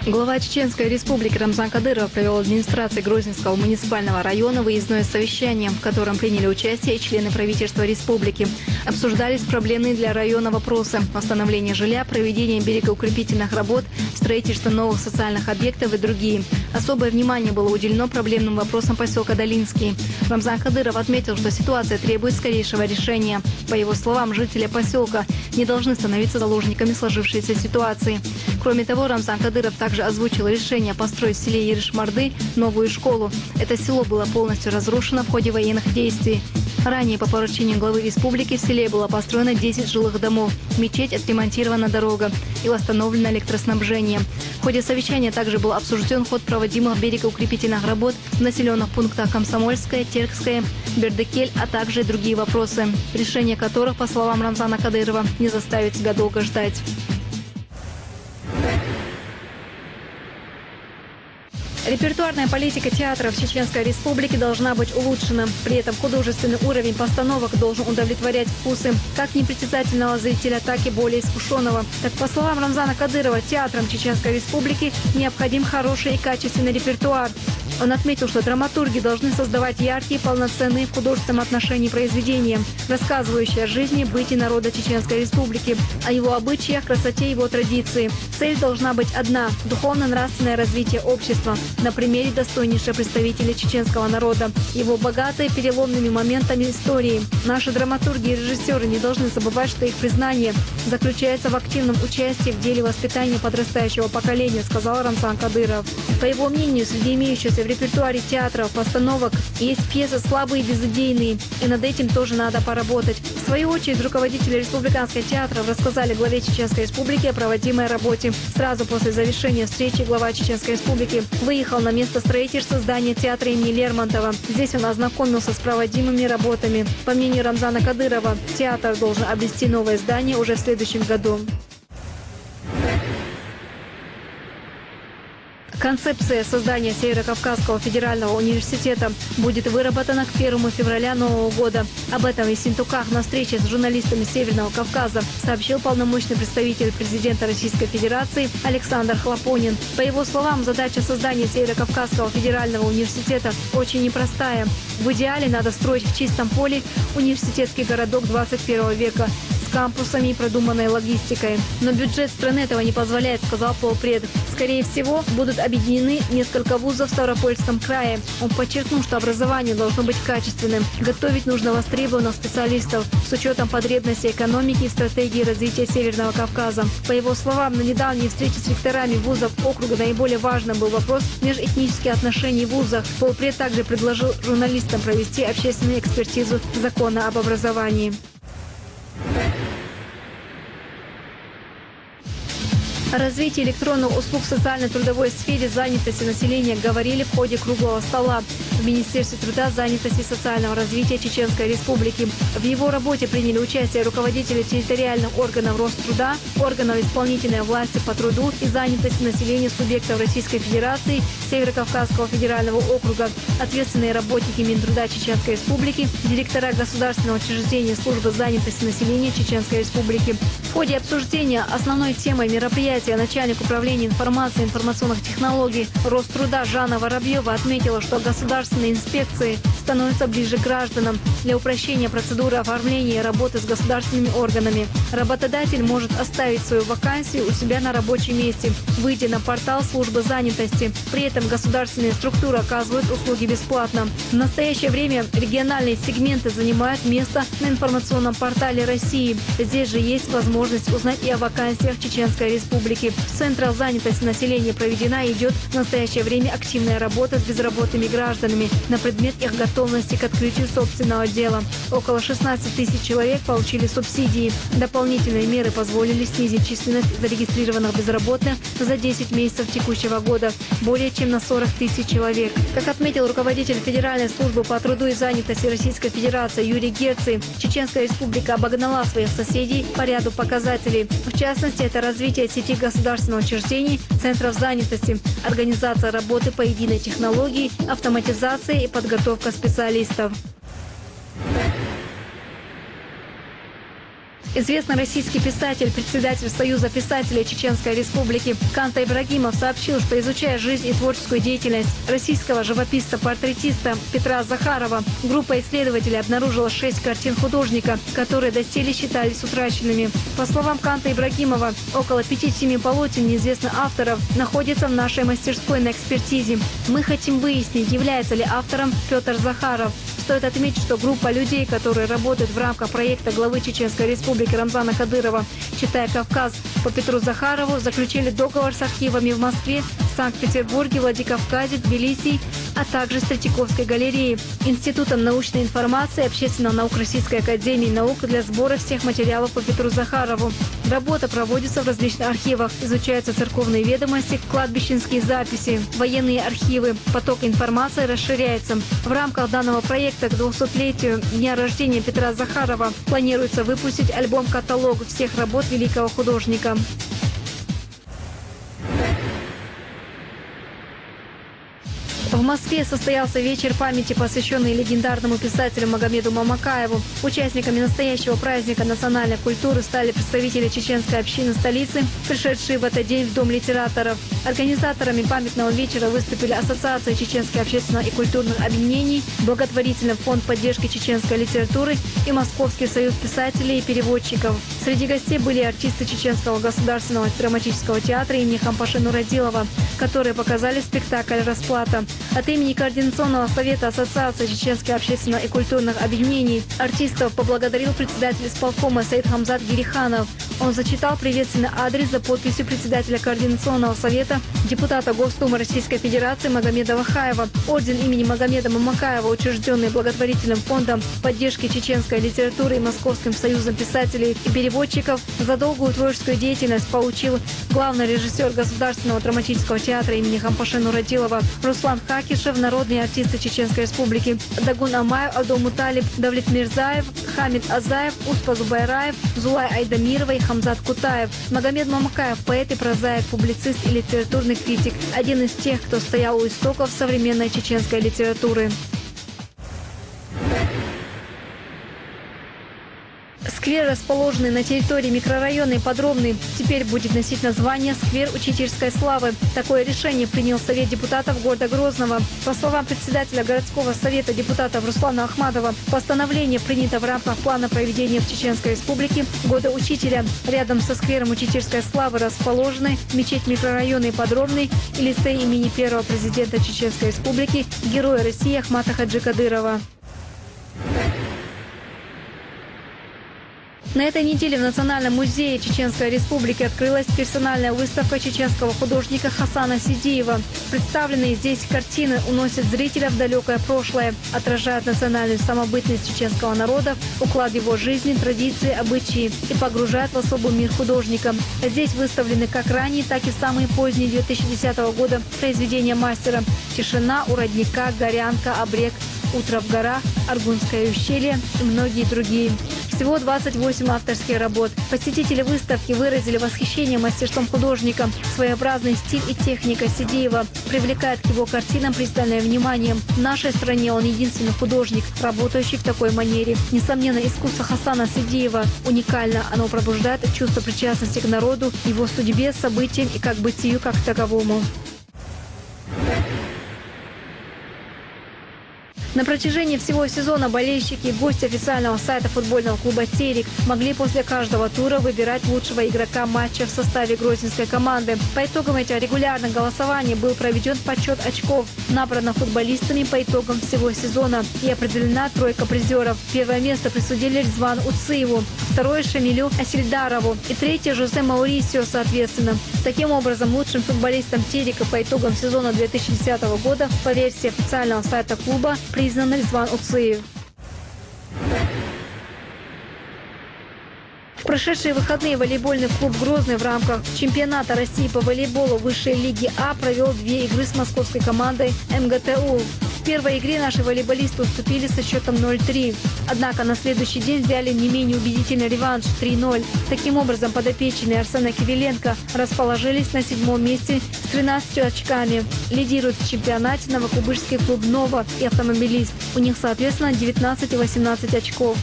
Глава Чеченской Республики Рамзан Кадыров провел в администрации Грозненского муниципального района выездное совещание, в котором приняли участие и члены правительства республики. Обсуждались проблемные для района вопросы – восстановление жилья, проведение берегоукрепительных работ, строительство новых социальных объектов и другие. Особое внимание было уделено проблемным вопросам поселка Долинский. Рамзан Кадыров отметил, что ситуация требует скорейшего решения. По его словам, жители поселка не должны становиться заложниками сложившейся ситуации. Кроме того, Рамзан Кадыров также озвучил решение построить в селе Ериш-Марды новую школу. Это село было полностью разрушено в ходе военных действий. Ранее по поручению главы республики в селе было построено 10 жилых домов, мечеть, отремонтирована дорога и восстановлено электроснабжение. В ходе совещания также был обсужден ход проводимых берегоукрепительных работ в населенных пунктах Комсомольская, Теркская, Бердыкель, а также другие вопросы, решение которых, по словам Рамзана Кадырова, не заставит себя долго ждать. Репертуарная политика театров Чеченской Республики должна быть улучшена. При этом художественный уровень постановок должен удовлетворять вкусы как непритязательного зрителя, так и более искушенного. Так, по словам Рамзана Кадырова, театрам Чеченской Республики необходим хороший и качественный репертуар. Он отметил, что драматурги должны создавать яркие, полноценные в художественном отношении произведения, рассказывающие о жизни, быте народа Чеченской Республики, о его обычаях, красоте его традиции. Цель должна быть одна – духовно-нравственное развитие общества на примере достойнейшего представителя чеченского народа, его богатой переломными моментами истории. Наши драматурги и режиссеры не должны забывать, что их признание заключается в активном участии в деле воспитания подрастающего поколения, сказал Рамзан Кадыров. По его мнению, среди имеющихся в репертуаре театров, постановок есть пьесы слабые и безыдейные, и над этим тоже надо поработать. В свою очередь, руководители республиканских театров рассказали главе Чеченской Республики о проводимой работе. Сразу после завершения встречи глава Чеченской Республики выехал на место строительства здания театра имени Лермонтова. Здесь он ознакомился с проводимыми работами. По мнению Рамзана Кадырова, театр должен обрести новое здание уже в следующем году. Концепция создания Северо-Кавказского федерального университета будет выработана к 1 февраля нового года. Об этом в Ессентуках на встрече с журналистами Северного Кавказа сообщил полномочный представитель президента Российской Федерации Александр Хлопонин. По его словам, задача создания Северо-Кавказского федерального университета очень непростая. В идеале надо строить в чистом поле университетский городок 21 века с кампусами и продуманной логистикой. Но бюджет страны этого не позволяет, сказал полпред. Скорее всего, будут объединены несколько вузов в Ставропольском крае. Он подчеркнул, что образование должно быть качественным. Готовить нужно востребованных специалистов с учетом потребностей экономики и стратегии развития Северного Кавказа. По его словам, на недавней встрече с ректорами вузов округа наиболее важным был вопрос межэтнических отношений в вузах. Полпред также предложил журналистам провести общественную экспертизу закона об образовании. О развитии электронных услуг в социально-трудовой сфере занятости населения говорили в ходе круглого стола в Министерстве труда, занятости и социального развития Чеченской Республики. В его работе приняли участие руководители территориальных органов Роструда, органов исполнительной власти по труду и занятости населения субъектов Российской Федерации, Северо-Кавказского федерального округа, ответственные работники Минтруда Чеченской Республики, директора государственного учреждения службы занятости населения Чеченской Республики. В ходе обсуждения основной темой мероприятия начальник управления информации и информационных технологий Роструда Жанна Воробьева отметила, что государственные инспекции становятся ближе к гражданам. Для упрощения процедуры оформления и работы с государственными органами работодатель может оставить свою вакансию у себя на рабочем месте, выйдя на портал службы занятости. При этом государственные структуры оказывают услуги бесплатно. В настоящее время региональные сегменты занимают место на информационном портале России. Здесь же есть возможность узнать и о вакансиях Чеченской Республики. В центрах занятости населения проведена и идет в настоящее время активная работа с безработными гражданами на предмет их готовности к открытию собственного дела. Около 16 тысяч человек получили субсидии. Дополнительные меры позволили снизить численность зарегистрированных безработных за 10 месяцев текущего года более чем на 40 тысяч человек. Как отметил руководитель Федеральной службы по труду и занятости Российской Федерации Юрий Герций, Чеченская Республика обогнала своих соседей по ряду показателей. В частности, это развитие сети государственных учреждений, центров занятости, организация работы по единой технологии, автоматизация и подготовка специалистов. Известный российский писатель, председатель Союза писателей Чеченской Республики Канта Ибрагимов сообщил, что, изучая жизнь и творческую деятельность российского живописца-портретиста Петра Захарова, группа исследователей обнаружила 6 картин художника, которые доселе считались утраченными. По словам Канта Ибрагимова, около 5-7 полотен неизвестных авторов находятся в нашей мастерской на экспертизе. Мы хотим выяснить, является ли автором Петр Захаров. Стоит отметить, что группа людей, которые работают в рамках проекта главы Чеченской Республики Рамзана Кадырова «Читай Кавказ» по Петру Захарову, заключили договор с архивами в Москве, Санкт-Петербурге, Владикавказе, Тбилиси, а также с Третьяковской галереей, Институтом научной информации, Общественной наук Российской академии наук для сбора всех материалов по Петру Захарову. Работа проводится в различных архивах, изучаются церковные ведомости, кладбищенские записи, военные архивы. Поток информации расширяется. В рамках данного проекта к 200-летию дня рождения Петра Захарова планируется выпустить альбом-каталог всех работ великого художника. В Москве состоялся вечер памяти, посвященный легендарному писателю Магомеду Мамакаеву. Участниками настоящего праздника национальной культуры стали представители чеченской общины столицы, пришедшие в этот день в Дом литераторов. Организаторами памятного вечера выступили Ассоциация чеченских общественных и культурных объединений, Благотворительный фонд поддержки чеченской литературы и Московский союз писателей и переводчиков. Среди гостей были артисты Чеченского государственного драматического театра имени Хампаши Нурадилова, которые показали спектакль «Расплата». От имени Координационного совета Ассоциации чеченских общественных и культурных объединений артистов поблагодарил председатель исполкома Саид Хамзат Гириханов. Он зачитал приветственный адрес за подписью председателя Координационного совета, депутата Госдумы Российской Федерации Магомеда Вахаева. Орден имени Магомеда Мамакаева, учрежденный Благотворительным фондом поддержки чеченской литературы и Московским союзом писателей и переводчиков, за долгую творческую деятельность получил главный режиссер Государственного драматического театра имени Хампаши Нурадилова Руслан Хакишев, народные артисты Чеченской Республики Дагун Амаев, Алдо-Муталиб, Давлет Мирзаев, Хамид Азаев, Успа Зубайраев, Зулай Айдамирова и Хамзат Кутаев. Магомед Мамакаев – поэт и прозаик, публицист и литературный критик. Один из тех, кто стоял у истоков современной чеченской литературы. Сквер, расположенный на территории микрорайона Ипподромный, теперь будет носить название «Сквер учительской славы». Такое решение принял Совет депутатов города Грозного. По словам председателя городского совета депутатов Руслана Ахмадова, постановление принято в рамках плана проведения в Чеченской Республике Года Учителя. Рядом со сквером учительской славы расположены мечеть микрорайона Ипподромный и лицей имени первого президента Чеченской Республики, героя России Ахмата Хаджи Кадырова. На этой неделе в Национальном музее Чеченской Республики открылась персональная выставка чеченского художника Хасана Сидиева. Представленные здесь картины уносят зрителя в далекое прошлое, отражают национальную самобытность чеченского народа, уклад его жизни, традиции, обычаи и погружают в особый мир художника. Здесь выставлены как ранние, так и самые поздние 2010 года произведения мастера: «Тишина», «У родника», «Горянка», «Обрек», «Утро в горах», «Аргунское ущелье» и многие другие. Всего 28 авторских работ. Посетители выставки выразили восхищение мастерством художника. Своеобразный стиль и техника Сидиева привлекает к его картинам пристальное внимание. В нашей стране он единственный художник, работающий в такой манере. Несомненно, искусство Хасана Сидиева уникально. Оно пробуждает чувство причастности к народу, его судьбе, событиям и как бытию как таковому. На протяжении всего сезона болельщики и гости официального сайта футбольного клуба «Терек» могли после каждого тура выбирать лучшего игрока матча в составе грозненской команды. По итогам этих регулярных голосований был проведен подсчет очков, набранных футболистами по итогам всего сезона, и определена тройка призеров. Первое место присудили Резвану Уциеву, второе – Шамилю Асильдарову и третье – Жозе Маурисио, соответственно. Таким образом, лучшим футболистом «Терека» по итогам сезона 2010 года по версии официального сайта клуба признан Резван Уциев. В прошедшие выходные волейбольный клуб «Грозный» в рамках чемпионата России по волейболу высшей лиги А провел 2 игры с московской командой МГТУ. В первой игре наши волейболисты уступили со счетом 0-3. Однако на следующий день взяли не менее убедительный реванш 3-0. Таким образом, подопечные Арсена Кириленко расположились на 7-м месте с 13 очками. Лидируют в чемпионате новокубышский клуб «Нова» и «Автомобилист». У них, соответственно, 19 и 18 очков.